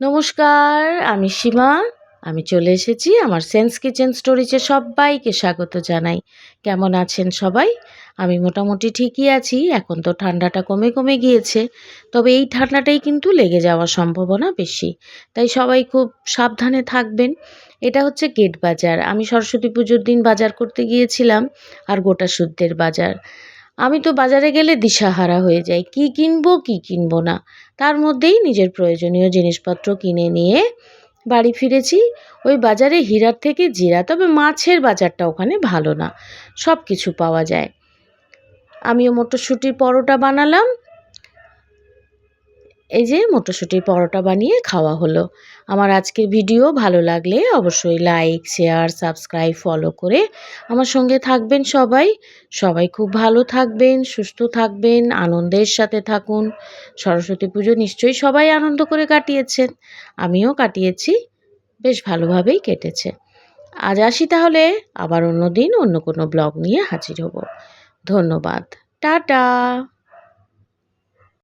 নমস্কার, আমি সীমা। আমি চলে এসেছি আমার সেন্স কিচেন স্টোরিজে সবাইকে স্বাগত জানাই। কেমন আছেন সবাই? আমি মোটামুটি ঠিকই আছি। এখন তো ঠান্ডাটা কমে কমে গিয়েছে। তবে এই ঠান্ডাটাই কিন্তু লেগে যাওয়ার সম্ভাবনা বেশি। তাই সবাই খুব সাবধানে থাকবেন। এটা হচ্ছে গেট বাজার। আমি সরস্বতী পুজোর দিন বাজার করতে গিয়েছিলাম, আর গোটা শুদ্ধের বাজার। আমি তো বাজারে গেলে দিশাহারা হয়ে যাই, কি কিনবো কি কিনবো না। তার মধ্যেই নিজের প্রয়োজনীয় জিনিসপত্র কিনে নিয়ে বাড়ি ফিরেছি। ওই বাজারে হীরার থেকে জিরা, তবে মাছের বাজারটা ওখানে ভালো না, সব কিছু পাওয়া যায়। আমিও মটরশুঁটির পরোটা বানালাম। এই যে মটরশুঁটির পরোটা বানিয়ে খাওয়া হলো। আমার আজকের ভিডিও ভালো লাগলে অবশ্যই লাইক, শেয়ার, সাবস্ক্রাইব, ফলো করে আমার সঙ্গে থাকবেন সবাই। সবাই খুব ভালো থাকবেন, সুস্থ থাকবেন, আনন্দের সাথে থাকুন। সরস্বতী পুজো নিশ্চয়ই সবাই আনন্দ করে কাটিয়েছেন। আমিও কাটিয়েছি, বেশ ভালোভাবেই কেটেছে। আজ আসি তাহলে, আবার অন্য দিন অন্য কোনো ব্লগ নিয়ে হাজির হব। ধন্যবাদ। টাটা।